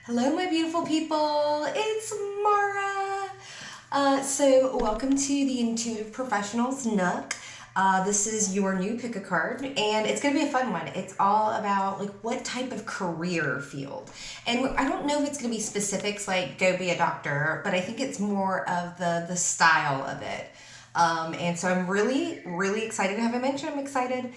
Hello, my beautiful people. It's Mara. So welcome to the Intuitive Professionals Nook. This is your new pick a card, and it's going to be a fun one. It's all about like what type of career field, and I don't know if it's going to be specifics like go be a doctor, but I think it's more of the style of it. And so I'm really excited to have it mentioned. I'm excited.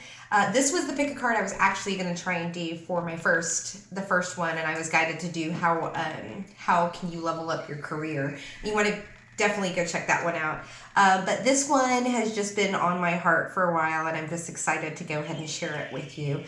This was the pick a card I was actually going to try and do for the first one, and I was guided to do how can you level up your career. You want to definitely go check that one out. But this one has just been on my heart for a while, and I'm just excited to go ahead and share it with you.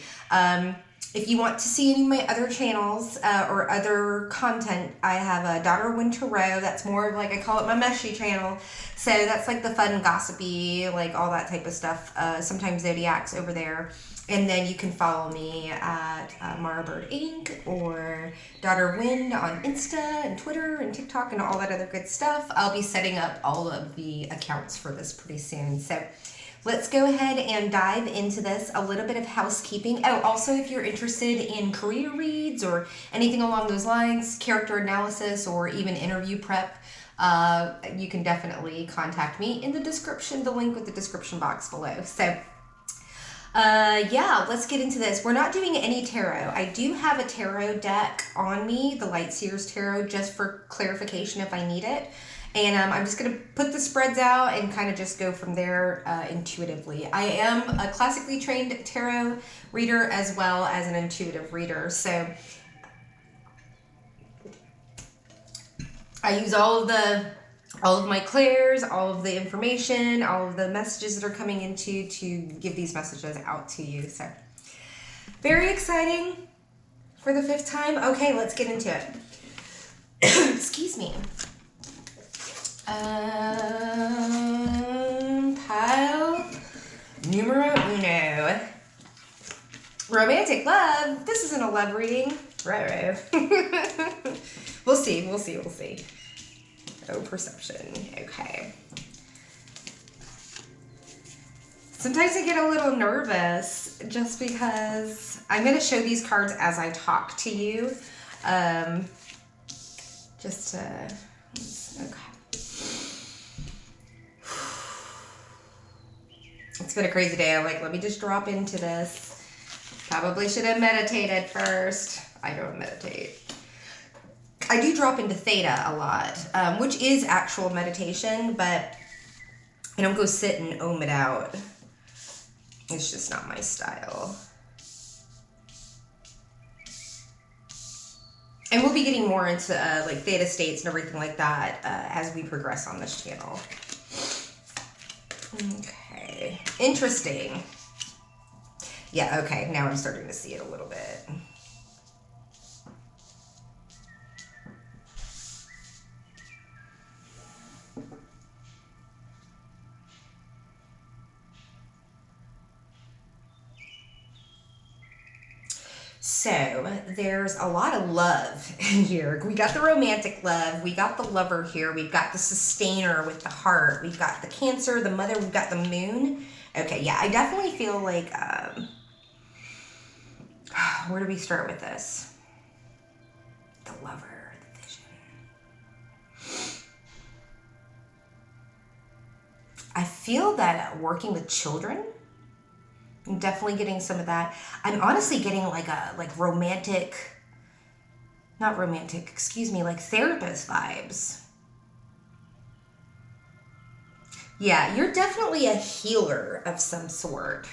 If you want to see any of my other channels or other content, I have a Daughter of Windtarot. That's more of like, I call it my meshy channel. So that's like the fun, gossipy, like all that type of stuff. Sometimes Zodiacs over there. And then you can follow me at Mara Bird Inc. or Daughter of Wind on Insta and Twitter and TikTok and all that other good stuff. I'll be setting up all of the accounts for this pretty soon. So let's go ahead and dive into this. A little bit of housekeeping. Oh, also if you're interested in career reads or anything along those lines, character analysis, or even interview prep, you can definitely contact me in the description, the link with the description box below. So yeah, let's get into this. We're not doing any tarot. I do have a tarot deck on me, the Light Seers Tarot, just for clarification if I need it. And I'm just going to put the spreads out and kind of just go from there intuitively. I am a classically trained tarot reader as well as an intuitive reader. So I use all of my clairs, all of the information, all of the messages that are coming into to give these messages out to you. So very exciting for the 5th time. Okay, let's get into it. Excuse me. Pile numero uno. Romantic love. This isn't a love reading. Right. We'll see. Oh, perception. Okay. Sometimes I get a little nervous just because I'm going to show these cards as I talk to you. Okay. It's been a crazy day. I'm like, let me just drop into this. Probably should have meditated first. I don't meditate. I do drop into theta a lot, which is actual meditation, but I don't go sit and ohm it out. It's just not my style. And we'll be getting more into like theta states and everything like that as we progress on this channel. Okay, interesting. Yeah, okay, now I'm starting to see it a little bit. So there's a lot of love in here. We got the romantic love. We got the lover here. We've got the sustainer with the heart. We've got the Cancer, the mother. We've got the moon. Okay, yeah, I definitely feel like, where do we start with this? The lover, the vision. I feel that working with children, I'm definitely getting some of that. I'm honestly getting like romantic, not romantic, excuse me, like therapist vibes. Yeah, you're definitely a healer of some sort.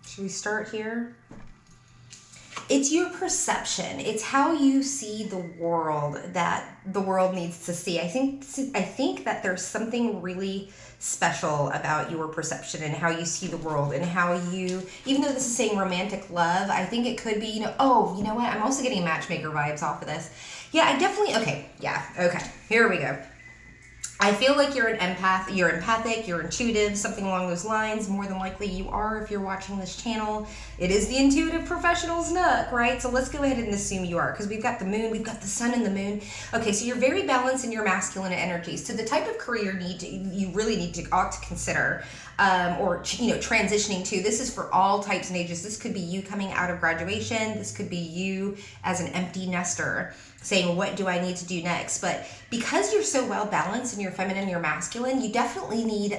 Should we start here? It's your perception. It's how you see the world that the world needs to see. I think that there's something really special about your perception and how you see the world and how you, even though this is saying romantic love, I think it could be, oh, you know what? I'm also getting matchmaker vibes off of this. Yeah, I definitely, okay. Yeah, okay. Here we go. I feel like you're an empath, you're empathic, you're intuitive, something along those lines. More than likely you are if you're watching this channel. It is the Intuitive Professionals Nook, right? So let's go ahead and assume you are, because we've got the moon, we've got the sun and the moon. Okay, so you're very balanced in your masculine energy. So the type of career you really ought to consider, or transitioning to, this is for all types and ages. This could be you coming out of graduation. This could be you as an empty nester saying, what do I need to do next? But because you're so well balanced in your feminine and your masculine, you definitely need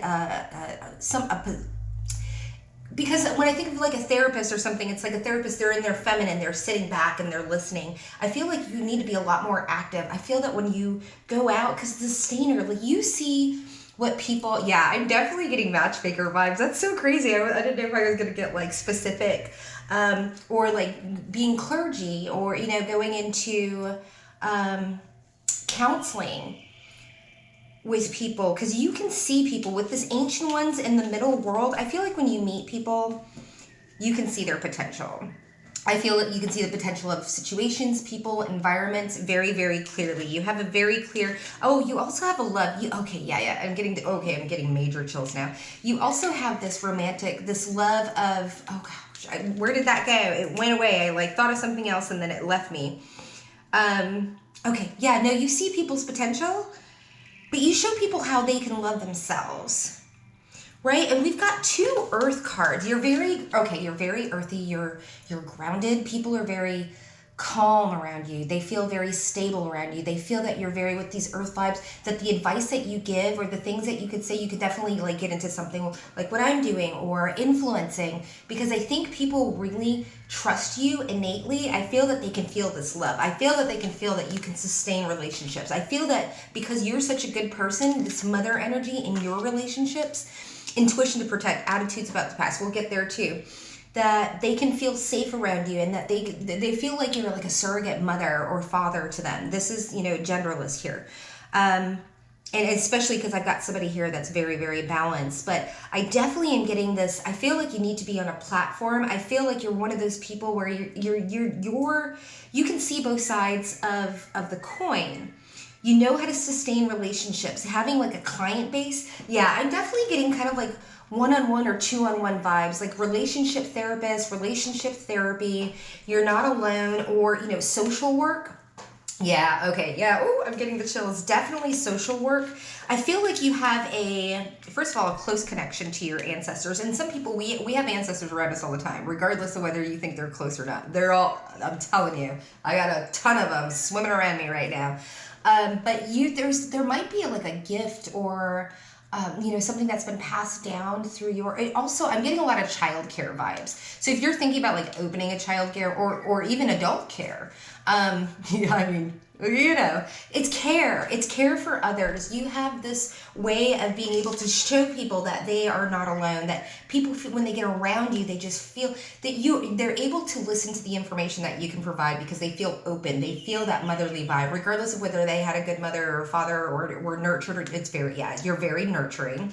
because when I think of like a therapist or something, it's like a therapist, they're in their feminine, they're sitting back and they're listening. I feel like you need to be a lot more active. I feel that when you go out, because the stainer, like you see what people, yeah, I'm definitely getting matchmaker vibes. That's so crazy. I didn't know if I was going to get like specific, or like being clergy, or, going into counseling with people, because you can see people with this ancient ones in the middle world. I feel like when you meet people, you can see their potential. I feel that you can see the potential of situations, people, environments very, very clearly. You have a very clear, you also have a love. I'm getting major chills now. You also have this romantic, this love of, oh gosh, where did that go? It went away. I thought of something else and then it left me. You see people's potential, but you show people how they can love themselves. Right? And we've got 2 earth cards. You're very earthy, you're grounded. People are very calm around you. They feel very stable around you. They feel that you're very with these earth vibes, that the advice that you give or the things that you could say, you could definitely get into something like what I'm doing or influencing, because I think people really trust you innately. I feel that they can feel this love. I feel that they can feel that you can sustain relationships. I feel that because you're such a good person, this mother energy in your relationships, intuition to protect, attitudes about the past, we'll get there too, that they can feel safe around you, and that they feel like you're like a surrogate mother or father to them. This is, genderless here. And especially because I've got somebody here that's very, very balanced. But I definitely am getting this. I feel like you need to be on a platform. I feel like you're one of those people where you can see both sides of the coin. You know how to sustain relationships, having like a client base. Yeah, I'm definitely getting kind of like one-on-one or two-on-one vibes, like relationship therapist, relationship therapy. You're not alone, or, social work. Yeah, okay, yeah. Oh, I'm getting the chills. Definitely social work. I feel like you have first of all, a close connection to your ancestors. And some people, we have ancestors around us all the time, regardless of whether you think they're close or not. They're all, I'm telling you, I got a ton of them swimming around me right now. But there might be like a gift or, something that's been passed down through I'm getting a lot of childcare vibes. So if you're thinking about like opening a childcare or even adult care, it's care for others. You have this way of being able to show people that they are not alone, that people, when they get around you, they just feel that they're able to listen to the information that you can provide because they feel open. They feel that motherly vibe, regardless of whether they had a good mother or father or were nurtured. You're very nurturing.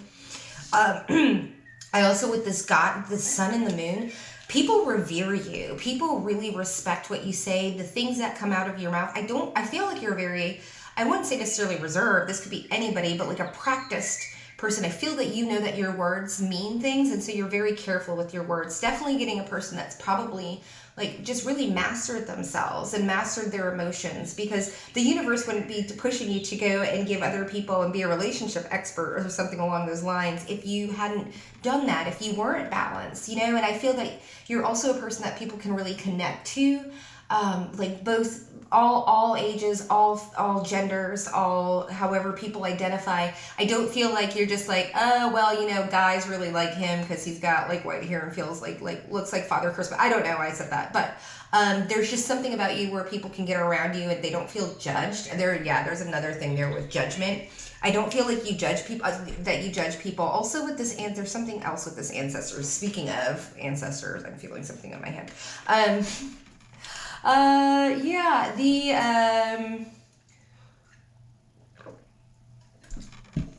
I also, with this God, the sun and the moon, people revere you. People really respect what you say, the things that come out of your mouth. I feel like you're very, I wouldn't say necessarily reserved. This could be anybody, but like a practiced person. I feel that you know that your words mean things, and so you're very careful with your words. Definitely getting a person that's probably like just really mastered themselves and mastered their emotions, because the universe wouldn't be pushing you to go and give other people and be a relationship expert or something along those lines if you hadn't done that, if you weren't balanced, and I feel that you're also a person that people can really connect to, like both all ages, all genders, all however people identify. I don't feel like you're just like, guys really like him because he's got like white hair and feels like looks like Father Christmas. I don't know why I said that, but there's just something about you where people can get around you and they don't feel judged. There's another thing there with judgment. I don't feel like you judge people, Also with this, there's something else with this ancestors. Speaking of ancestors, I'm feeling something on my hand.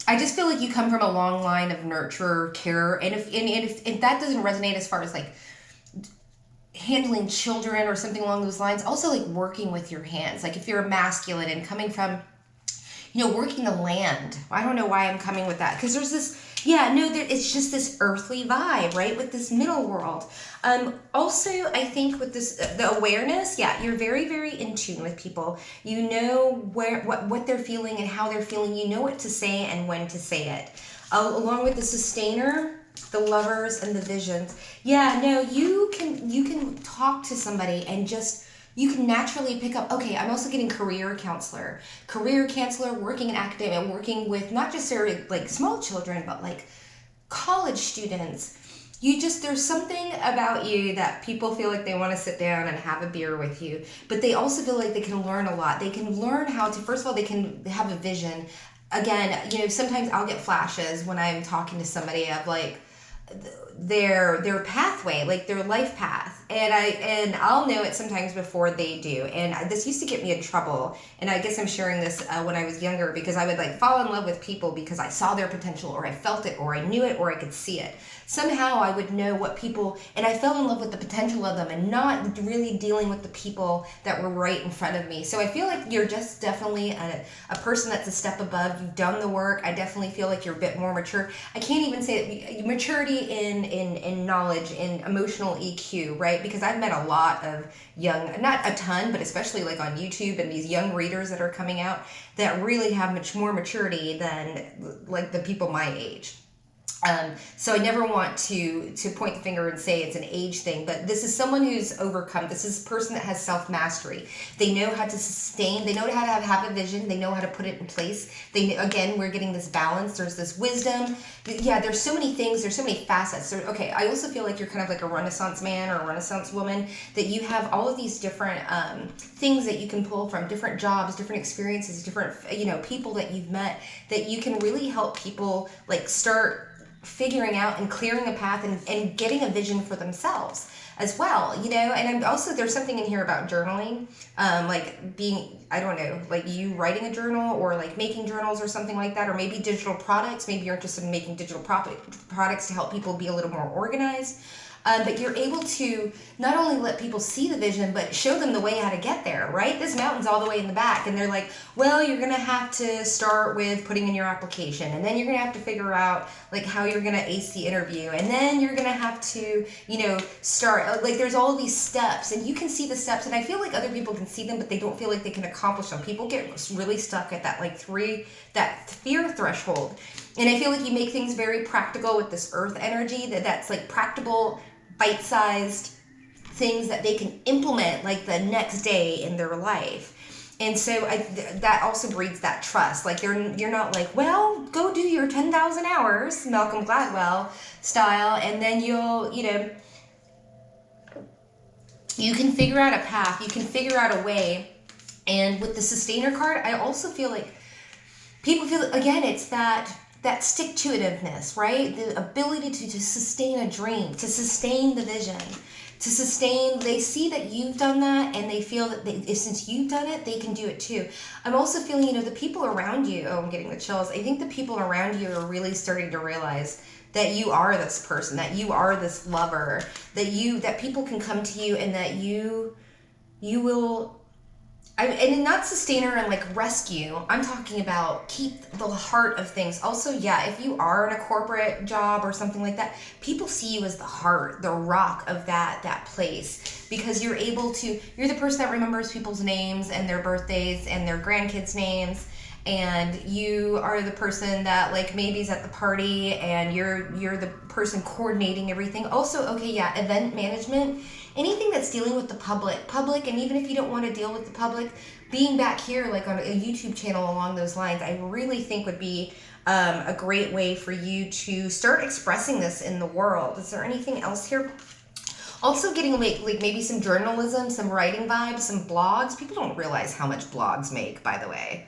I just feel like you come from a long line of nurture, care, and if that doesn't resonate as far as like handling children or something along those lines, also like working with your hands. Like if you're a masculine and coming from, working the land. I don't know why I'm coming with that, because there's this, it's just this earthly vibe, right, with this middle world. Also, I think with this, the awareness, you're very, very in tune with people. You know what they're feeling and how they're feeling. You know what to say and when to say it. Along with the sustainer, the lovers, and the visions. You can talk to somebody and just, you can naturally pick up, okay, I'm also getting career counselor, working in academia, working with not just like small children, but like college students. There's something about you that people feel like they want to sit down and have a beer with you, but they also feel like they can learn a lot. They can learn how to, first of all, they can have a vision. Again, sometimes I'll get flashes when I'm talking to somebody of like, their pathway, like their life path, and I'll know it sometimes before they do. And this used to get me in trouble, and I guess I'm sharing this when I was younger, because I would like fall in love with people because I saw their potential, or I felt it, or I knew it, or I could see it. Somehow I would know what people, and I fell in love with the potential of them and not really dealing with the people that were right in front of me. So I feel like you're just definitely a person that's a step above. You've done the work. I definitely feel like you're a bit more mature. I can't even say that maturity in knowledge, in emotional EQ, right? Because I've met a lot of young, not a ton, but especially like on YouTube and these young readers that are coming out that really have much more maturity than like the people my age. So I never want to point the finger and say it's an age thing, but this is someone who's overcome. This is a person that has self-mastery. They know how to sustain. They know how to have a vision. They know how to put it in place. Again, we're getting this balance. There's this wisdom. There's so many things. There's so many facets. Okay, I also feel like you're kind of like a Renaissance man or a Renaissance woman, that you have all of these different things that you can pull from, different jobs, different experiences, different people that you've met, that you can really help people like start figuring out and clearing a path and getting a vision for themselves as well, and I'm also, there's something in here about journaling, like being, I don't know, like you writing a journal or like making journals or something like that, or maybe digital products. Maybe you're interested in making digital products to help people be a little more organized. But you're able to not only let people see the vision, but show them the way how to get there, right? This mountain's all the way in the back, and they're like, well, you're going to have to start with putting in your application, and then you're going to have to figure out like how you're going to ace the interview, and then you're going to have to, start, like there's all these steps, and you can see the steps, and I feel like other people can see them, but they don't feel like they can accomplish them. People get really stuck at that that fear threshold. And I feel like you make things very practical with this earth energy, that's like practical, bite-sized things that they can implement like the next day in their life. And so that also breeds that trust. Like you're not like, well, go do your 10,000 hours, Malcolm Gladwell style, and then you can figure out a path, you can figure out a way. And with the sustainer card, I also feel like people feel, again, it's that stick-to-itiveness, right? The ability to sustain a dream, to sustain the vision, to sustain, they see that you've done that, and they feel that since you've done it, they can do it too. I'm also feeling, the people around you, I'm getting the chills. I think the people around you are really starting to realize that you are this person, that you are this lover, that people can come to you, and that you will, and not sustainer and like rescue. I'm talking about keep the heart of things. Also, if you are in a corporate job or something like that, people see you as the heart, the rock of that place, because you're the person that remembers people's names and their birthdays and their grandkids' names. And you are the person that like maybe is at the party, and you're the person coordinating everything. Also, event management, anything that's dealing with the public, and even if you don't want to deal with the public, being back here like on a YouTube channel along those lines, I really think would be a great way for you to start expressing this in the world. Is there anything else here? Also getting like maybe some journalism, some writing vibes, some blogs. People don't realize how much blogs make, by the way.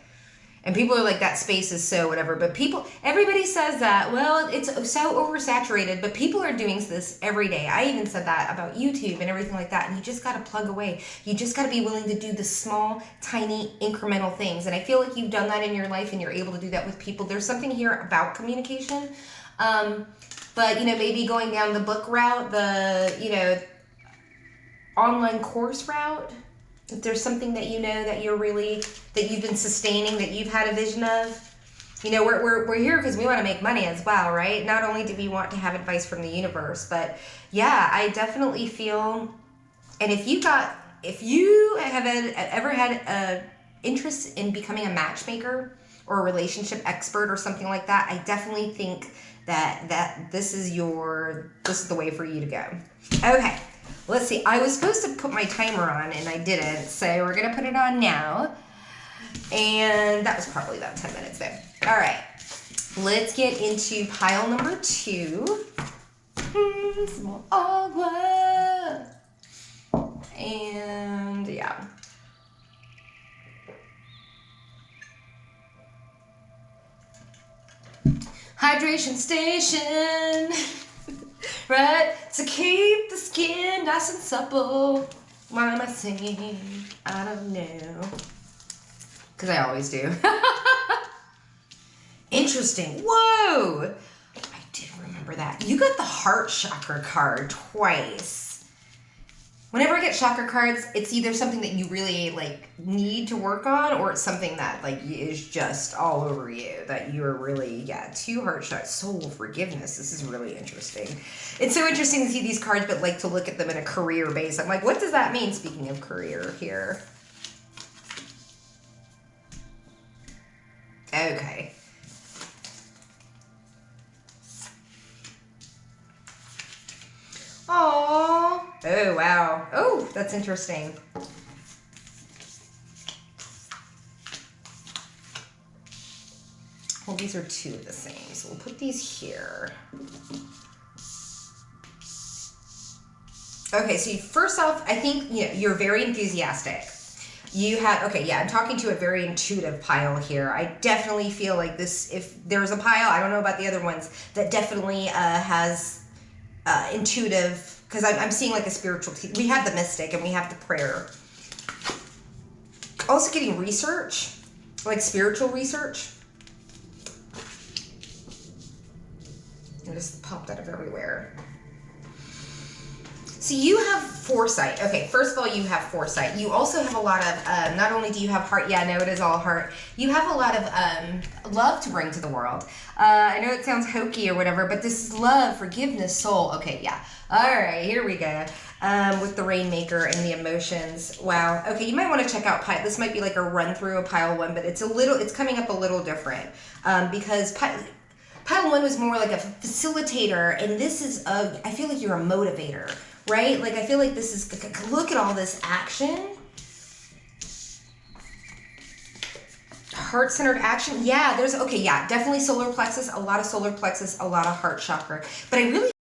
And people are like, that space is so whatever. But everybody says that, well, it's so oversaturated, but people are doing this every day. I even said that about YouTube and everything like that. And you just got to plug away. You just got to be willing to do the small, tiny, incremental things. And I feel like you've done that in your life, and you're able to do that with people. There's something here about communication. But, maybe going down the book route, the, online course route. If there's something that you know that you're really, that you've been sustaining, that you've had a vision of. You know, we're here because we want to make money as well, right? Not only do we want to have advice from the universe, but yeah, I definitely feel, and if you have ever had a interest in becoming a matchmaker or a relationship expert or something like that, I definitely think that this is the way for you to go. Okay, let's see. I was supposed to put my timer on and I didn't, so we're gonna put it on now. And that was probably about 10 minutes there. All right, let's get into pile number 2. Some more agua. And yeah. Hydration station. Right? To keep the skin nice and supple. Why am I singing? I don't know. Because I always do. Interesting. Whoa! I did remember that. You got the heart chakra card twice. Whenever I get chakra cards, it's either something that you really like need to work on, or it's something that like is just all over you, that you're really, 2 heart chakras. Soul forgiveness. This is really interesting. It's so interesting to see these cards, but like to look at them in a career base. I'm like, what does that mean? Speaking of career here. Okay. Aww. Oh, wow. Oh, that's interesting. Well, these are 2 of the same, so we'll put these here. Okay, so first off, I think you're very enthusiastic. You have, okay, yeah, I'm talking to a very intuitive pile here. I definitely feel like this, if there's a pile, I don't know about the other ones, that definitely has intuitive, because I'm seeing like a spiritual, we have the mystic and we have the prayer. Also getting research, like spiritual research. I just popped out of everywhere. So you have foresight. Okay, first of all, you have foresight. You also have a lot of, not only do you have heart, yeah, no, it is all heart. You have a lot of love to bring to the world. I know it sounds hokey or whatever, but this is love, forgiveness, soul. Okay, yeah. All right, here we go. With the Rainmaker and the emotions. Wow. Okay, you might want to check out pile. This might be like a run through of pile 1, but it's coming up a little different because pile 1 was more like a facilitator, and this is I feel like you're a motivator. Right? Like, I feel like this is, look at all this action. Heart-centered action. Yeah, definitely solar plexus, a lot of solar plexus, a lot of heart chakra. But I really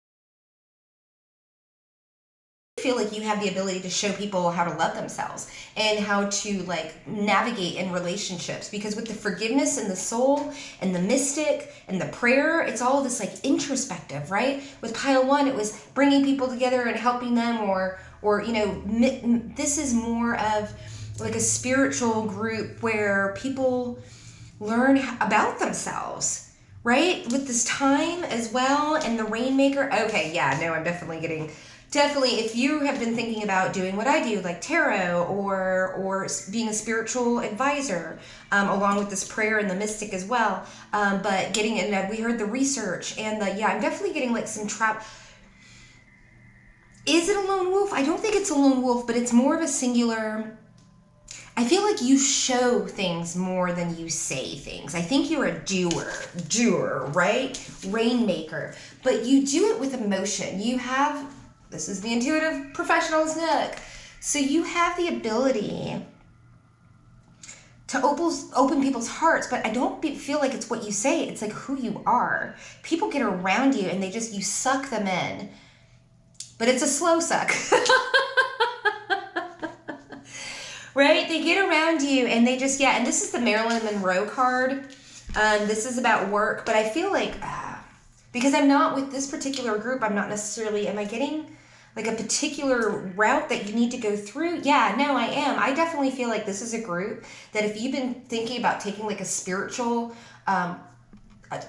feel like you have the ability to show people how to love themselves and how to like navigate in relationships, because with the forgiveness and the soul and the mystic and the prayer, it's all this like introspective, right? With pile 1, it was bringing people together and helping them, or this is more of like a spiritual group where people learn about themselves, right? With this time as well, and the Rainmaker. Okay, yeah, no, I'm definitely getting. Definitely, if you have been thinking about doing what I do, like tarot or being a spiritual advisor, along with this prayer and the mystic as well, but getting in, we heard the research and I'm definitely getting like some trap. Is it a lone wolf? I don't think it's a lone wolf, but it's more of a singular. I feel like you show things more than you say things. I think you're a doer, right? Rainmaker, but you do it with emotion. You have. This is the intuitive professional's Nook. So you have the ability to open people's hearts, but I don't feel like it's what you say. It's like who you are. People get around you and you suck them in. But it's a slow suck. Right? They get around you and they just, and this is the Marilyn Monroe card. This is about work, but I feel like, because I'm not with this particular group, I'm not necessarily, am I getting like a particular route that you need to go through? Yeah, no, I am. I definitely feel like this is a group that if you've been thinking about taking like a spiritual,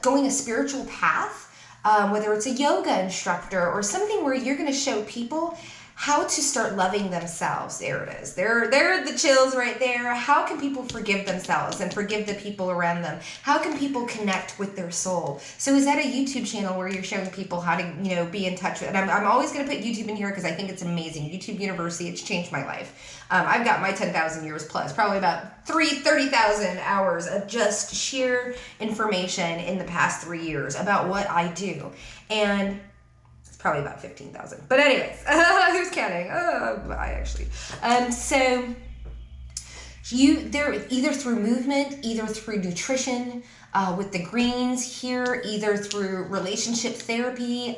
going a spiritual path, whether it's a yoga instructor or something where you're going to show people how to start loving themselves. There it is. There are the chills right there. How can people forgive themselves and forgive the people around them? How can people connect with their soul? So is that a YouTube channel where you're showing people how to, you know, be in touch with, and I'm always going to put YouTube in here because I think it's amazing. YouTube University, it's changed my life. I've got my 10,000 years plus, probably about 30,000 hours of just sheer information in the past 3 years about what I do. And probably about 15,000. But anyways, who's counting? I actually. So they're either through movement, either through nutrition, with the greens here, either through relationship therapy,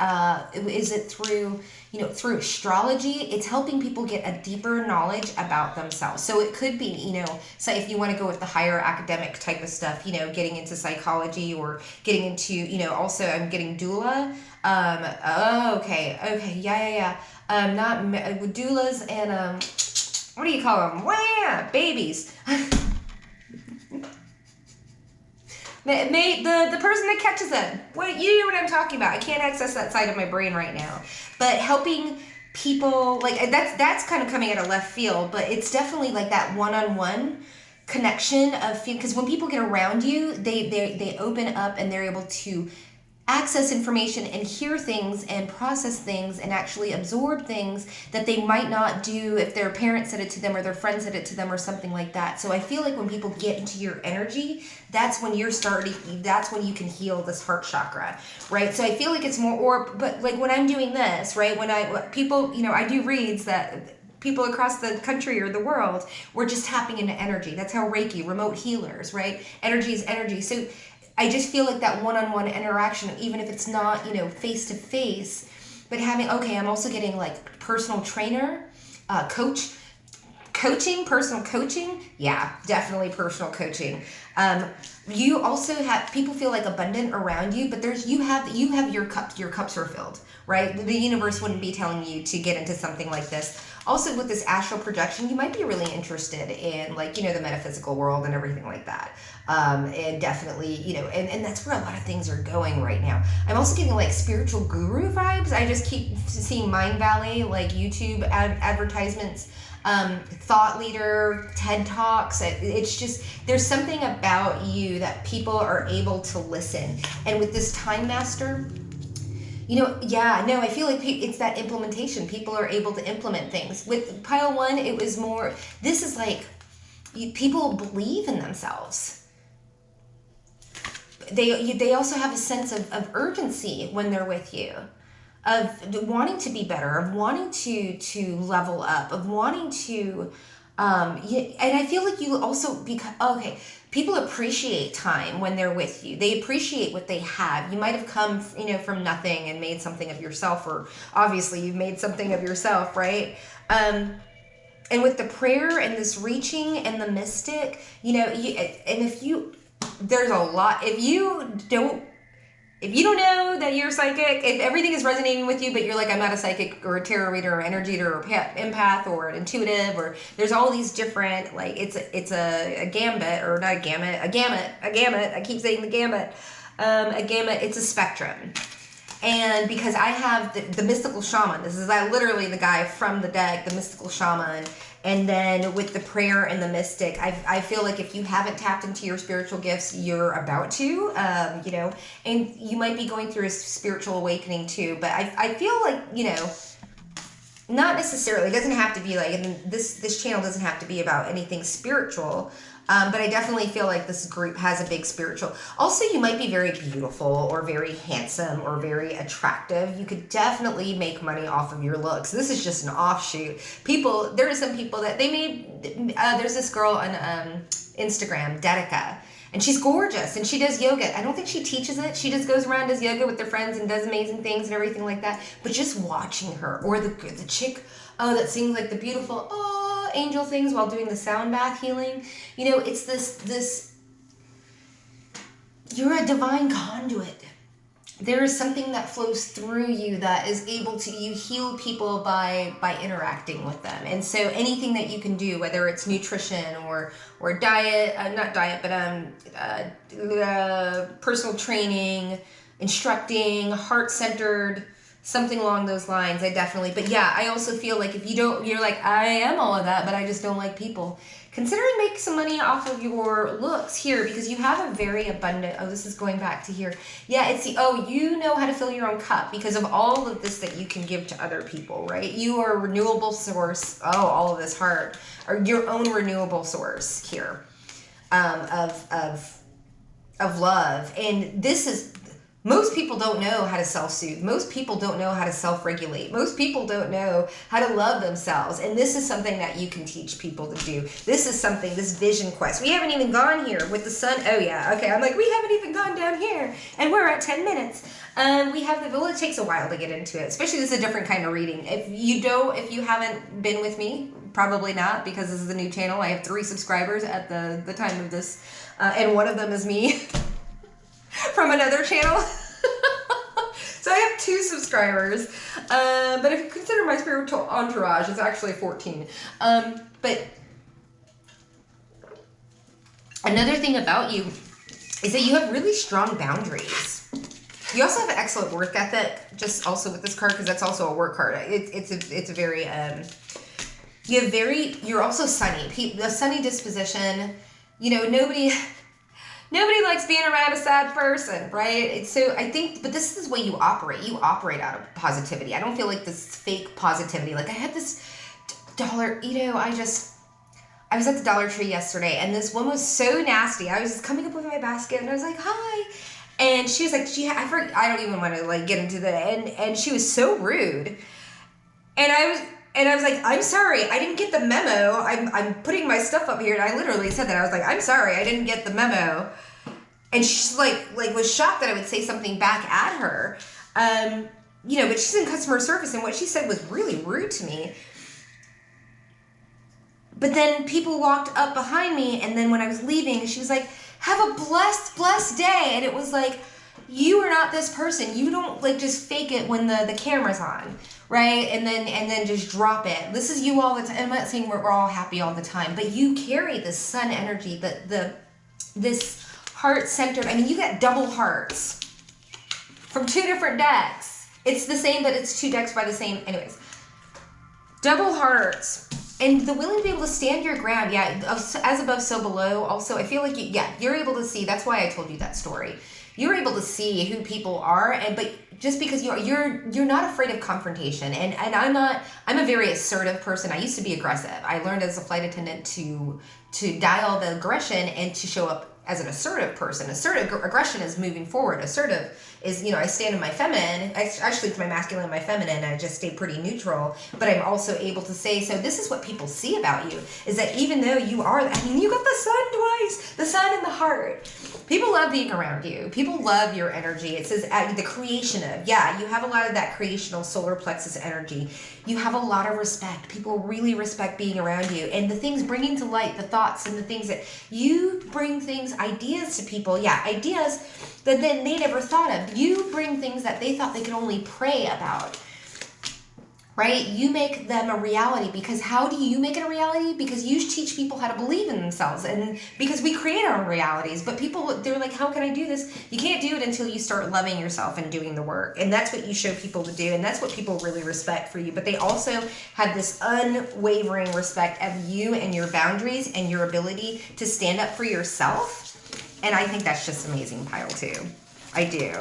is it through, you know, through astrology? It's helping people get a deeper knowledge about themselves. So it could be, you know, so if you want to go with the higher academic type of stuff, you know, getting into psychology or getting into, you know, also I'm getting doula. Okay, yeah. Not doulas and what do you call them? Wow, babies. The person that catches them. What, you know what I'm talking about. I can't access that side of my brain right now. But helping people, like, that's kind of coming out of left field, but it's definitely like that one-on-one connection of, because when people get around you, they open up and they're able to access information and hear things and process things and actually absorb things that they might not do if their parents said it to them or their friends said it to them or something like that. So I feel like when people get into your energy, that's when that's when you can heal this heart chakra, right? So I feel like it's more, but like when I'm doing this, right, people, you know, I do reads that people across the country or the world, we're just tapping into energy. That's how Reiki, remote healers, right? Energy is energy. So I just feel like that one-on-one interaction, even if it's not, you know, face-to-face, but having, okay, I'm also getting like personal trainer, personal coaching. Yeah, definitely personal coaching. You also have, people feel like abundant around you, but you have your cups are filled, right? The universe wouldn't be telling you to get into something like this. Also with this astral projection, you might be really interested in, like, you know, the metaphysical world and everything like that. And definitely, you know, and that's where a lot of things are going right now. I'm also getting like spiritual guru vibes. I just keep seeing Mind Valley, like YouTube advertisements, thought leader, TED Talks. It's just, there's something about you that people are able to listen. And with this Time Master, you know, yeah, no, I feel like it's that implementation. People are able to implement things. With Pile 1, it was more, this is like, people believe in themselves. They also have a sense of urgency when they're with you, of wanting to be better, of wanting to level up, of wanting to, and I feel like you also, people appreciate time when they're with you. They appreciate what they have. You might have come, you know, from nothing and made something of yourself, or obviously you've made something of yourself, right? And with the prayer and this reaching and the mystic, you know, there's a lot, if you don't know that you're psychic, if everything is resonating with you, but you're like, I'm not a psychic or a tarot reader or energy reader or empath or an intuitive, or there's all these different, like, it's a gambit, or not a gamut, a gamut, I keep saying the gamut, a gamut, it's a spectrum. And because I have the mystical shaman, this is literally the guy from the deck, the mystical shaman. And then with the prayer and the mystic, I feel like if you haven't tapped into your spiritual gifts, you're about to, you know, and you might be going through a spiritual awakening too. But I feel like, you know, not necessarily, it doesn't have to be like, and this channel doesn't have to be about anything spiritual. But I definitely feel like this group has a big spiritual. Also, you might be very beautiful or very handsome or very attractive. You could definitely make money off of your looks. This is just an offshoot. There are some people that they made, there's this girl on Instagram, Dedika, and she's gorgeous and she does yoga. I don't think she teaches it. She just goes around, does yoga with their friends and does amazing things and everything like that. But just watching her, or the chick, that sings like the beautiful, angel things while doing the sound bath healing. You know, it's this you're a divine conduit. There is something that flows through you that is able to, you heal people by interacting with them. And so anything that you can do, whether it's nutrition or diet, not diet, but personal training, instructing, heart-centered, Something along those lines, I definitely, but yeah, I also feel like if you don't, you're like, I am all of that, but I just don't like people. Considering make some money off of your looks here, because you have a very abundant, oh, this is going back to here. Yeah, it's the, oh, you know how to fill your own cup because of all of this that you can give to other people, right? You are a renewable source, oh, all of this heart, or your own renewable source here of love. And this is, most people don't know how to self-soothe. Most people don't know how to self-regulate. Most people don't know how to love themselves. And this is something that you can teach people to do. This is something, this vision quest. We haven't even gone here with the sun. Oh yeah, okay. I'm like, we haven't even gone down here. And we're at 10 minutes. We have the, well, it takes a while to get into it. Especially this is a different kind of reading. If you haven't been with me, probably not, because this is a new channel. I have 3 subscribers at the time of this. And one of them is me. From another channel. So I have 2 subscribers, but if you consider my spiritual entourage, it's actually 14. But another thing about you is that you have really strong boundaries. You also have an excellent work ethic, just also with this card, because that's also a work card. It's a very, you're also sunny. The sunny disposition, you know, nobody likes being around a sad person, right? So I think, but this is the way you operate. You operate out of positivity. I don't feel like this fake positivity. Like I had this dollar, you know, I was at the Dollar Tree yesterday and this one was so nasty. I was just coming up with my basket and I was like, hi. And she was like, I don't even want to like get into and she was so rude. And I was like, I'm sorry, I didn't get the memo. I'm putting my stuff up here, and I literally said that. I was like, I'm sorry, I didn't get the memo. And she's like was shocked that I would say something back at her. You know, but she's in customer service, and what she said was really rude to me. But then people walked up behind me, and then when I was leaving, she was like, have a blessed day. And it was like, you are not this person. You don't like just fake it when the camera's on. Right? And then just drop it. This is you all the time. I'm not saying we're all happy all the time, but you carry this sun energy, this heart-centered, I mean, you got double hearts from 2 different decks. It's the same, but it's 2 decks by the same, anyways. Double hearts. And the willing to be able to stand your ground, yeah, as above, so below. Also, I feel like, you're able to see, that's why I told you that story. You're able to see who people are, but just because you're not afraid of confrontation, and I'm a very assertive person. I used to be aggressive. I learned as a flight attendant to dial the aggression and to show up as an assertive person. Assertive aggression is moving forward. Assertive is, you know, I stand in my feminine. Actually, it's my masculine and my feminine. I just stay pretty neutral, but I'm also able to say, so this is what people see about you, is that even though you are, I mean, you got the sun twice, the sun and the heart. People love being around you. People love your energy. It says the creation of, you have a lot of that creational solar plexus energy. You have a lot of respect. People really respect being around you. And the things bringing to light, the thoughts and the things that you bring things, ideas to people. Yeah, ideas that then they never thought of. You bring things that they thought they could only pray about. Right? You make them a reality, because how do you make it a reality? Because you teach people how to believe in themselves, and because we create our own realities, but people, they're like, how can I do this? You can't do it until you start loving yourself and doing the work. And that's what you show people to do. And that's what people really respect for you. But they also have this unwavering respect of you and your boundaries and your ability to stand up for yourself. And I think that's just amazing, pile 2. I do.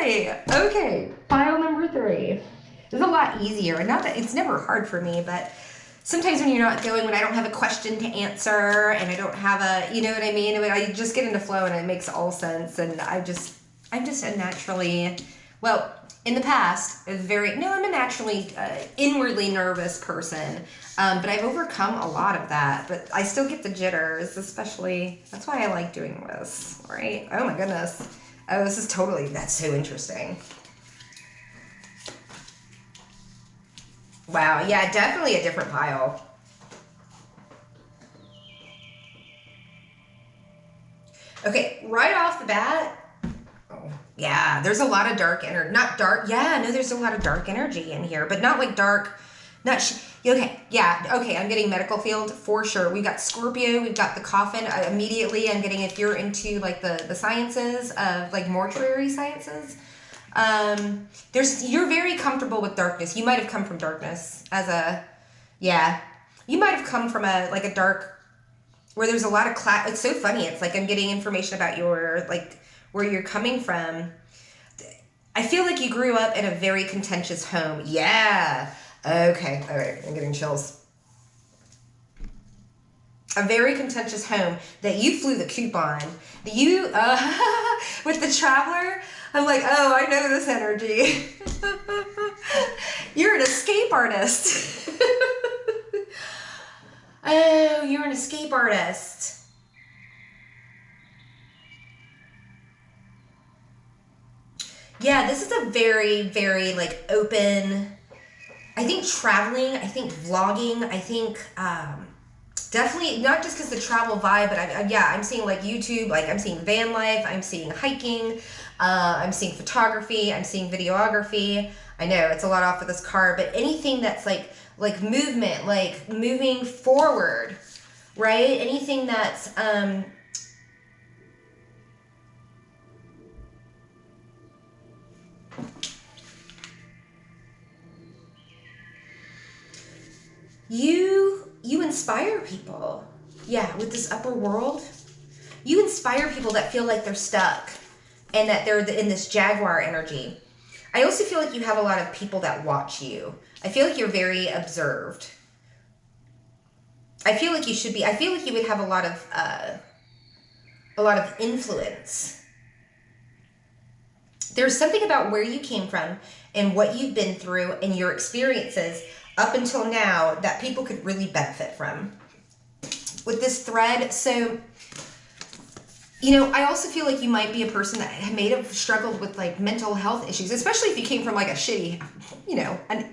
Okay, pile number 3. It's a lot easier. Not that it's never hard for me, but sometimes when you're not going, when I don't have a question to answer and I don't have a, you know what I mean? I just get into flow and it makes all sense. And I'm just a naturally, well, in the past, I'm a naturally inwardly nervous person. But I've overcome a lot of that. But I still get the jitters, especially, that's why I like doing this, right? Oh my goodness. Oh, that's so interesting. Wow, yeah, definitely a different pile. Okay, right off the bat, oh, yeah, there's a lot of dark energy. Not dark, yeah, no, there's a lot of dark energy in here, but not like dark, okay, yeah, okay, I'm getting medical field for sure. We've got Scorpio, we've got the coffin. Immediately I'm getting, if you're into like the sciences of like mortuary sciences, You're very comfortable with darkness. You might have come from darkness yeah. You might have come from a dark, where there's a lot of it's so funny. It's like I'm getting information about where you're coming from. I feel like you grew up in a very contentious home. Yeah. Okay. All right. I'm getting chills. A very contentious home that you flew the coop on. You, with the traveler, I'm like, oh, I know this energy. You're an escape artist. Oh, you're an escape artist. Yeah, this is a very, very open, I think traveling, I think vlogging, I think definitely not just because the travel vibe, but I'm seeing YouTube, I'm seeing van life, I'm seeing hiking, I'm seeing photography, I'm seeing videography. I know it's a lot off of this card, but anything that's like movement, like moving forward, right? Anything that's you inspire people. Yeah, with this upper world, you inspire people that feel like they're stuck and that they're in this jaguar energy. I also feel like you have a lot of people that watch you. I feel like you're very observed. I feel like you should be. I feel like you would have a lot of influence. There's something about where you came from and what you've been through and your experiences up until now that people could really benefit from. With this thread, so, I also feel like you might be a person that may have struggled with mental health issues, especially if you came from a shitty,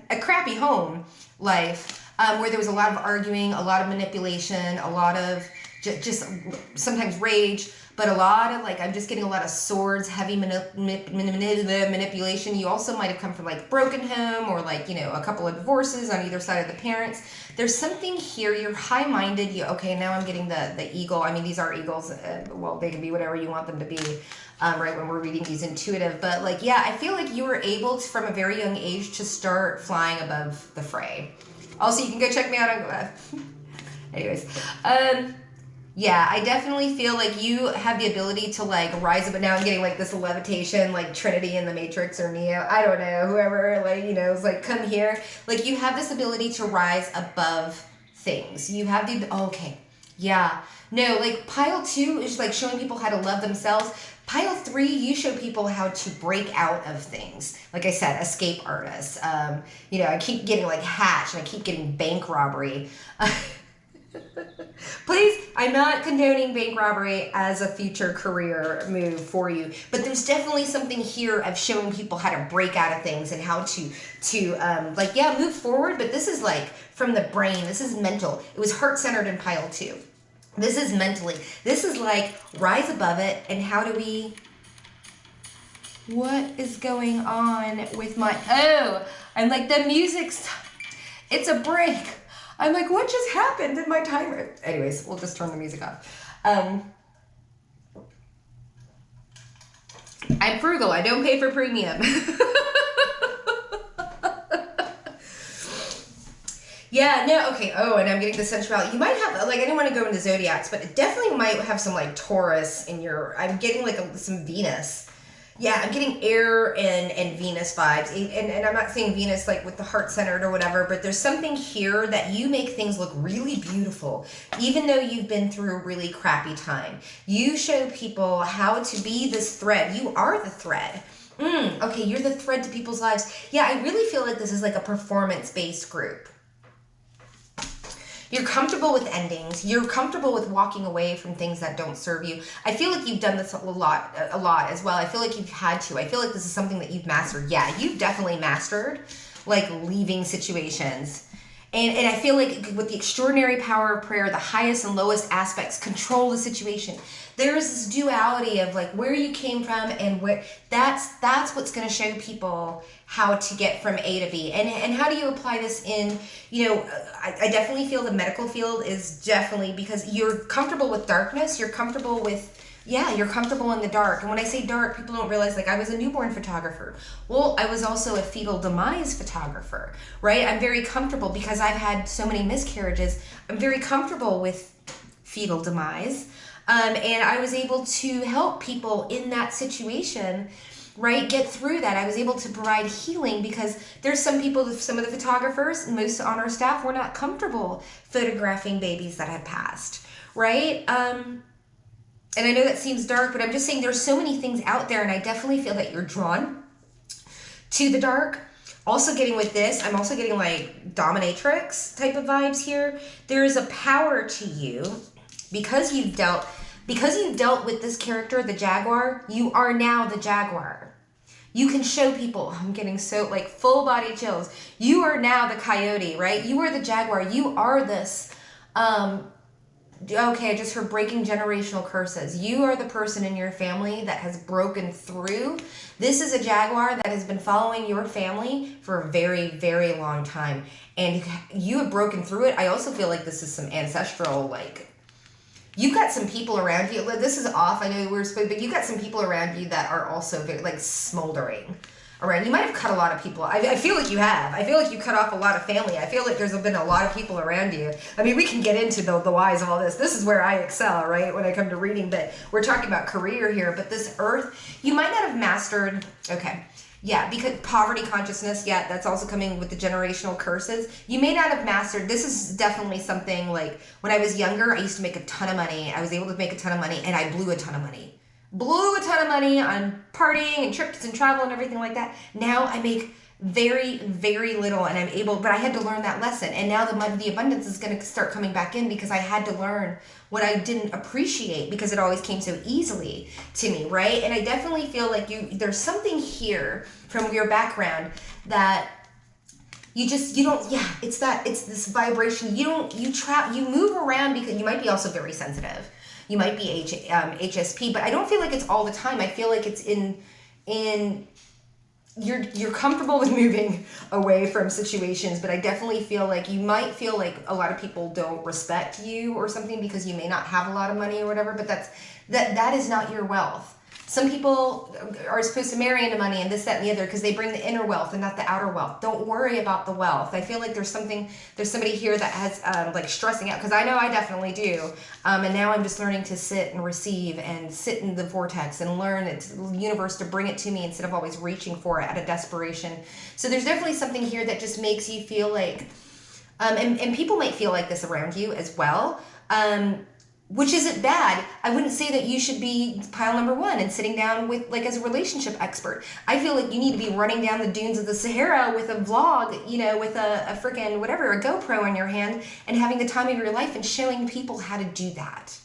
a crappy home life, where there was a lot of arguing, a lot of manipulation, a lot of just sometimes rage, but a lot of I'm just getting a lot of swords, heavy manipulation. You also might have come from broken home or a couple of divorces on either side of the parents. There's something here. You're high-minded. Okay, now I'm getting the eagle. I mean, these are eagles. Well, they can be whatever you want them to be, right, when we're reading these intuitive. But I feel like you were able to, from a very young age, to start flying above the fray. Also, you can go check me out on anyways. Yeah, I definitely feel like you have the ability to rise up, but now I'm getting this levitation, Trinity in the Matrix or Neo, I don't know, whoever, is come here. You have this ability to rise above things. You have the, okay, yeah. No, pile 2 is showing people how to love themselves. Pile 3, you show people how to break out of things. Like I said, escape artists. I keep getting hatch, and I keep getting bank robbery. Please, I'm not condoning bank robbery as a future career move for you, but there's definitely something here of showing people how to break out of things and how to move forward. But this is from the brain. This is mental. It was heart-centered in pile 2. This is mentally. This is rise above it. And how do we? What is going on with my? Oh, I'm the music's. It's a break. I'm what just happened in my timer? Anyways, we'll just turn the music off. I'm frugal. I don't pay for premium. Yeah, no, okay. Oh, and I'm getting the sensuality. You might have, I didn't want to go into zodiacs, but it definitely might have some, Taurus in your, I'm getting, some Venus. Yeah, I'm getting air and Venus vibes. And I'm not saying Venus, with the heart-centered or whatever, but there's something here that you make things look really beautiful, even though you've been through a really crappy time. You show people how to be this thread. You are the thread. Okay, you're the thread to people's lives. Yeah, I really feel like this is a performance-based group. You're comfortable with endings. You're comfortable with walking away from things that don't serve you. I feel like you've done this a lot as well. I feel like you've had to. I feel like this is something that you've mastered. Yeah, you've definitely mastered, leaving situations. And I feel like with the extraordinary power of prayer, the highest and lowest aspects control the situation. There is this duality of where you came from and where that's what's going to show people how to get from A to B. And how do you apply this in, I definitely feel the medical field is definitely, because you're comfortable with darkness, you're comfortable with Yeah, you're comfortable in the dark. And when I say dark, people don't realize, like, I was a newborn photographer. Well, I was also a fetal demise photographer, right? I'm very comfortable because I've had so many miscarriages. I'm very comfortable with fetal demise. And I was able to help people in that situation, right, get through that. I was able to provide healing because there's some people, some of the photographers, most on our staff, were not comfortable photographing babies that had passed, right? And I know that seems dark, but I'm just saying there's so many things out there, and I definitely feel that you're drawn to the dark. Also getting with this, I'm also getting like dominatrix type of vibes here. There is a power to you because you've dealt with this character, the Jaguar. You are now the Jaguar. You can show people, I'm getting so like full body chills. You are now the Coyote, right? You are the Jaguar. You are this, okay, I just heard breaking generational curses. You are the person in your family that has broken through. This is a Jaguar that has been following your family for a very, very long time. And you have broken through it. I also feel like this is some ancestral, like, you've got some people around you. This is off, I know we're supposed, but you've got some people around you that are also very, like, smoldering around. You might have cut a lot of people. I feel like you have. I feel like you cut off a lot of family. I feel like there's been a lot of people around you. I mean, we can get into the whys of all this. This is where I excel, right, when I come to reading, but we're talking about career here. But this earth, you might not have mastered, okay, yeah, because poverty consciousness, yeah, that's also coming with the generational curses. You may not have mastered, this is definitely something like, when I was younger, I used to make a ton of money. I was able to make a ton of money, and I blew a ton of money. Blew a ton of money on partying and trips and travel and everything like that. Now I make very, very little, and I'm able, but I had to learn that lesson. And now the abundance is going to start coming back in because I had to learn what I didn't appreciate because it always came so easily to me, right? And I definitely feel like there's something here from your background that you don't, yeah, it's this vibration. You move around because you might be also very sensitive. You might be HSP, but I don't feel like it's all the time. I feel like it's you're comfortable with moving away from situations, but I definitely feel like you might feel like a lot of people don't respect you or something because you may not have a lot of money or whatever, but that is not your wealth. Some people are supposed to marry into money and this, that, and the other because they bring the inner wealth and not the outer wealth. Don't worry about the wealth. I feel like there's somebody here that has like stressing out because I know I definitely do. And now I'm just learning to sit and receive and sit in the vortex and learn the universe to bring it to me instead of always reaching for it out of desperation. So there's definitely something here that just makes you feel like, and people might feel like this around you as well. Which isn't bad. I wouldn't say that you should be pile number one and sitting down with, like, as a relationship expert. I feel like you need to be running down the dunes of the Sahara with a vlog, with a freaking whatever, a GoPro in your hand and having the time of your life and showing people how to do that.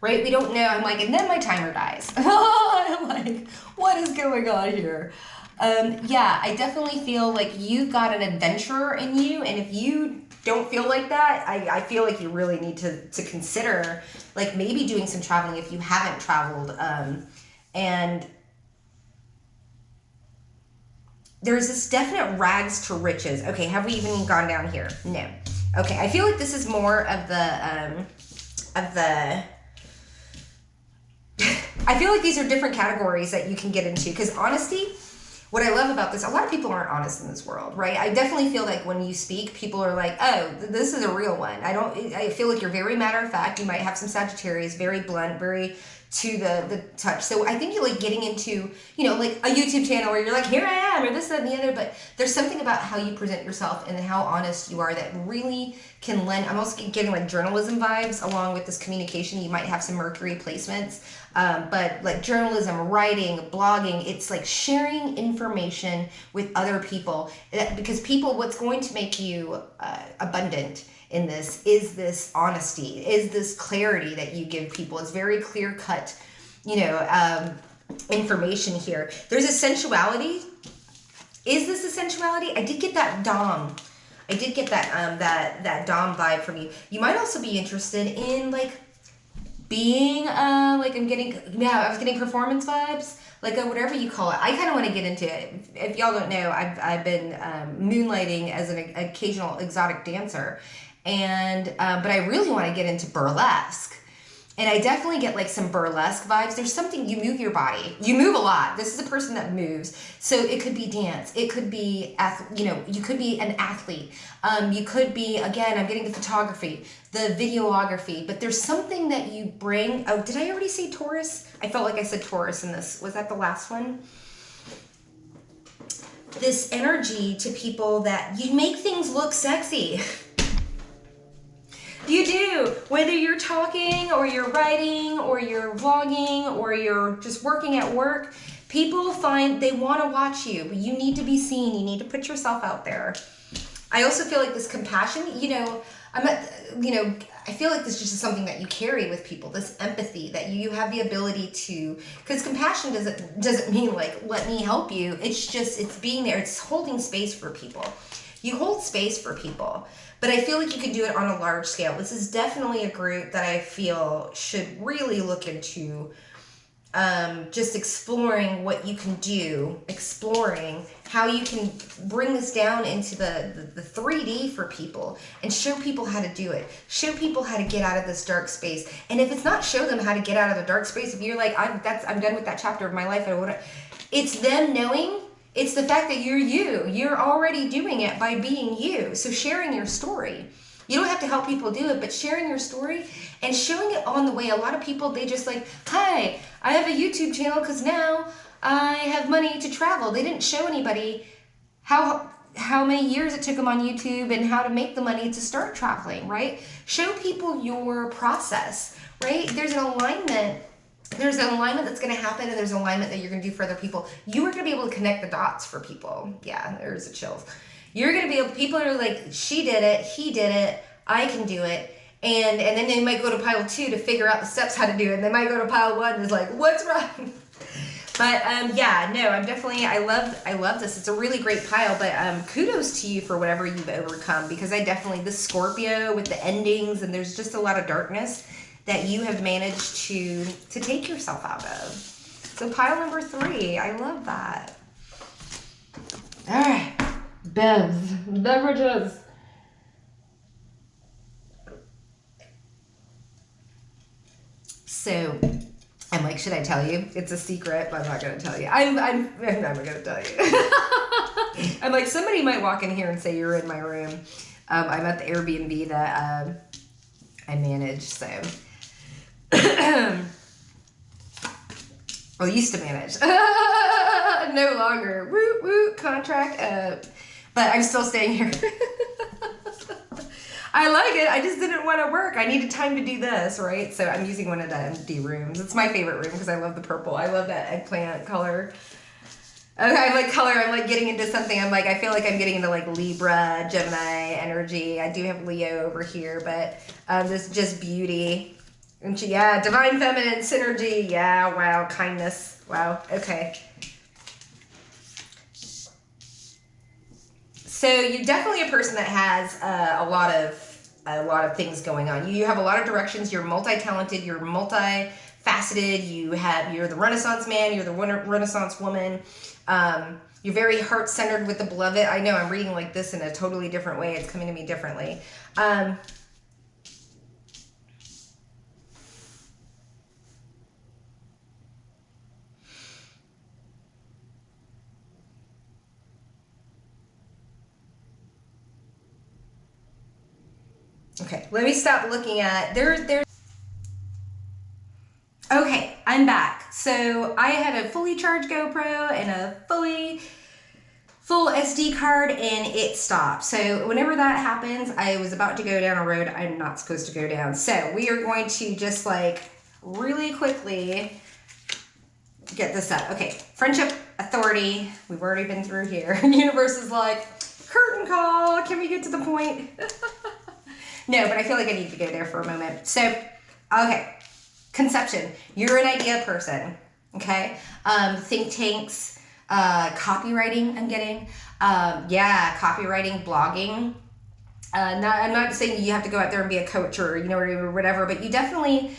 Right? We don't know. I'm like, and then my timer dies. I'm like, what is going on here? Yeah, I definitely feel like you've got an adventurer in you, and if you don't feel like that, I feel like you really need to consider like maybe doing some traveling if you haven't traveled. And there's this definite rags to riches. Okay, have we even gone down here? No. Okay, I feel like this is more of the I feel like these are different categories that you can get into because honesty. What I love about this, a lot of people aren't honest in this world, right? I definitely feel like when you speak, people are like, oh, this is a real one. I feel like you're very matter of fact. You might have some Sagittarius, very blunt, very to the touch. So I think you're like getting into, like a YouTube channel where you're like, here I am, or this, that, and the other. But there's something about how you present yourself and how honest you are that really can lend. I'm also getting like journalism vibes along with this communication. You might have some Mercury placements, but like journalism, writing, blogging, it's like sharing information with other people because what's going to make you abundant in this is this honesty, is this clarity that you give people. It's very clear cut, information here. There's a sensuality. Is this a sensuality? I did get that Dom. I did get that Dom vibe from you. You might also be interested in like being I was getting performance vibes, like whatever you call it. I kind of want to get into it. If y'all don't know, I've been moonlighting as an occasional exotic dancer. And but I really want to get into burlesque. And I definitely get like some burlesque vibes. There's something, you move your body. You move a lot. This is a person that moves. So it could be dance. It could be, you could be an athlete. You could be, again, I'm getting the photography, the videography, but there's something that you bring. Oh, did I already say Taurus? I felt like I said Taurus in this. Was that the last one? This energy to people that you make things look sexy. You do, whether you're talking or you're writing or you're vlogging or you're just working at work, people find they want to watch you, but you need to be seen. You need to put yourself out there. I also feel like this compassion, I feel like this is just something that you carry with people, this empathy that you have the ability to, because compassion doesn't mean like, let me help you. It's just, it's being there. It's holding space for people. You hold space for people. But I feel like you could do it on a large scale. This is definitely a group that I feel should really look into just exploring what you can do, exploring how you can bring this down into the 3D for people and show people how to do it. Show people how to get out of this dark space. And if it's not show them how to get out of the dark space, if you're like, I'm done with that chapter of my life, it's them knowing. It's the fact that you're you. You're already doing it by being you. So sharing your story. You don't have to help people do it, but sharing your story and showing it on the way. A lot of people, they just like, hi, I have a YouTube channel because now I have money to travel. They didn't show anybody how many years it took them on YouTube and how to make the money to start traveling, right? Show people your process, right? There's an alignment. There's an alignment that's going to happen, and there's an alignment that you're going to do for other people. You are going to be able to connect the dots for people. Yeah, there's a chills. You're going to be able, people are like, she did it, he did it, I can do it. And then they might go to pile 2 to figure out the steps how to do it. And they might go to pile 1 and is like, what's wrong? But yeah, no, I love this. It's a really great pile, but kudos to you for whatever you've overcome, because this Scorpio with the endings, and there's just a lot of darkness that you have managed to take yourself out of. So pile number 3, I love that. All right, beverages. So I'm like, should I tell you? It's a secret, but I'm not gonna tell you. I'm never gonna tell you. I'm like, somebody might walk in here and say you're in my room. I'm at the Airbnb that I manage, so. Well, used to manage. No longer. Woo, contract up. But I'm still staying here. I like it. I just didn't want to work. I needed time to do this, right? So I'm using one of the empty rooms. It's my favorite room because I love the purple. I love that eggplant color. Okay, I like color. I'm like getting into something. I feel like I'm getting into like Libra, Gemini energy. I do have Leo over here, but this is just beauty. And yeah, divine feminine synergy. Yeah, wow, kindness. Wow, okay. So you're definitely a person that has a lot of things going on. You have a lot of directions. You're multi-talented. You're multi-faceted. You're the Renaissance man. You're the Renaissance woman. You're very heart-centered with the beloved. I know I'm reading like this in a totally different way. It's coming to me differently. Okay, let me stop looking at, there's, okay, I'm back. So I had a fully charged GoPro and a full SD card, and it stopped. So whenever that happens, I was about to go down a road I'm not supposed to go down. So we are going to just like really quickly get this up. Okay, friendship, authority, we've already been through here. Universe is like, curtain call, can we get to the point? No, but I feel like I need to go there for a moment. So, okay, conception. You're an idea person, okay? Think tanks, copywriting I'm getting. Yeah, copywriting, blogging. I'm not saying you have to go out there and be a coach or, or whatever, but you definitely,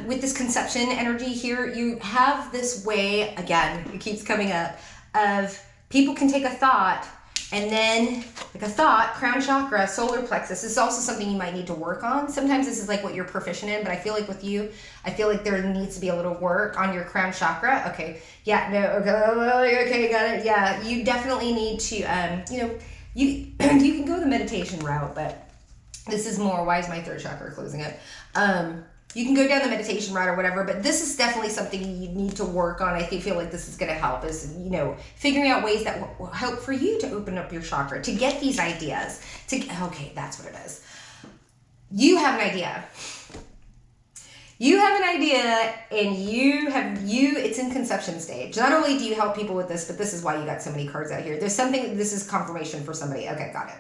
with this conception energy here, you have this way, again, it keeps coming up, of people can take a thought And then, like a thought, crown chakra, solar plexus. This is also something you might need to work on. Sometimes this is like what you're proficient in, but I feel like with you, I feel like there needs to be a little work on your crown chakra. Okay, yeah, no, okay, got it. Yeah, you definitely need to, you know, you can go the meditation route, but this is more, why is my third chakra closing up? You can go down the meditation route or whatever, but this is definitely something you need to work on. I feel like this is going to help, is, you know, figuring out ways that will help for you to open up your chakra, to get these ideas. Okay, that's what it is. You have an idea. You have an idea, and it's in conception stage. Not only do you help people with this, but this is why you got so many cards out here. There's something, this is confirmation for somebody. Okay, got it.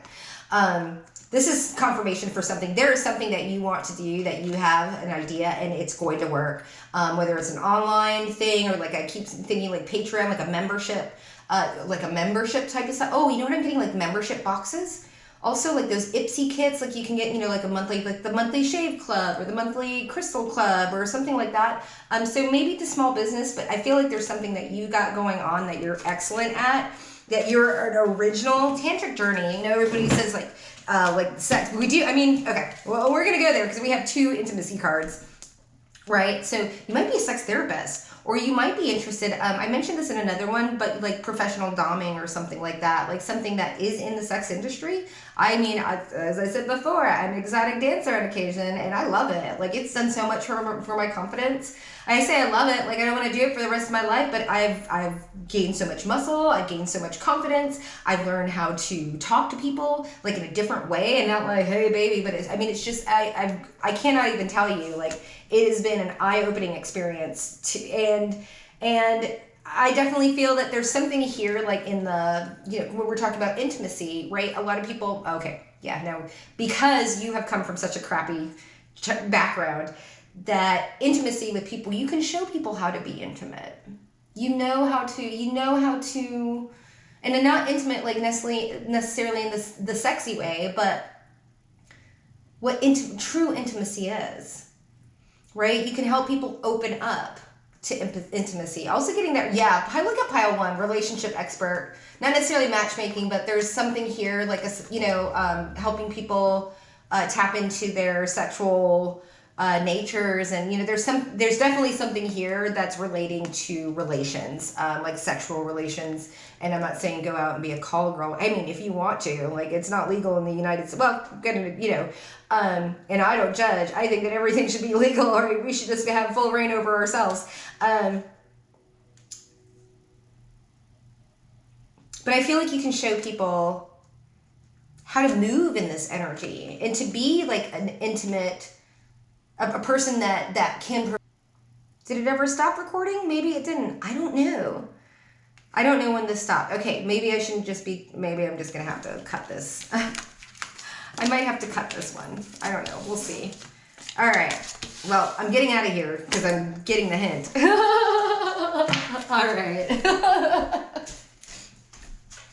This is confirmation for something. There is something that you want to do, that you have an idea, and it's going to work. Whether it's an online thing, or like I keep thinking like Patreon, like a membership type of stuff. Oh, you know what I'm getting? Like membership boxes. Also, like those Ipsy kits, like you can get, you know, like a monthly, like the monthly shave club or the monthly crystal club or something like that. So maybe it's a small business, but I feel like there's something that you got going on that you're excellent at, that you're an original tantric journey. You know, everybody says like sex. We do, I mean, okay, well, we're going to go there because we have 2 intimacy cards, right? So you might be a sex therapist, or you might be interested, I mentioned this in another one, but like professional doming or something like that, like something that is in the sex industry. I mean, as I said before, I'm an exotic dancer on occasion, and I love it. Like, it's done so much for my confidence. I say I love it, like I don't want to do it for the rest of my life, but I've gained so much muscle, I've gained so much confidence, I've learned how to talk to people like in a different way, and not like, hey baby, but it's just, I cannot even tell you, like, it has been an eye-opening experience and I definitely feel that there's something here, like in the, you know, when we're talking about intimacy, right? A lot of people, okay, yeah, no, because you have come from such a crappy background, that intimacy with people, you can show people how to be intimate. You know how to, and not intimate like necessarily in the sexy way, but what true intimacy is, right? You can help people open up to intimacy. Also getting that, yeah, I look at pile 1, relationship expert, not necessarily matchmaking, but there's something here, like, helping people tap into their sexual natures, and, you know, there's definitely something here that's relating to relations, like sexual relations. And I'm not saying go out and be a call girl. I mean, if you want to, like, it's not legal in the United States. Well, you know, and I don't judge. I think that everything should be legal, or we should just have full reign over ourselves. But I feel like you can show people how to move in this energy, and to be like an intimate, a person that can. Did it ever stop recording? Maybe it didn't. I don't know. I don't know when this stopped. Okay, maybe I shouldn't just be, maybe I'm just going to have to cut this. I might have to cut this one. I don't know. We'll see. All right. Well, I'm getting out of here because I'm getting the hint. All right.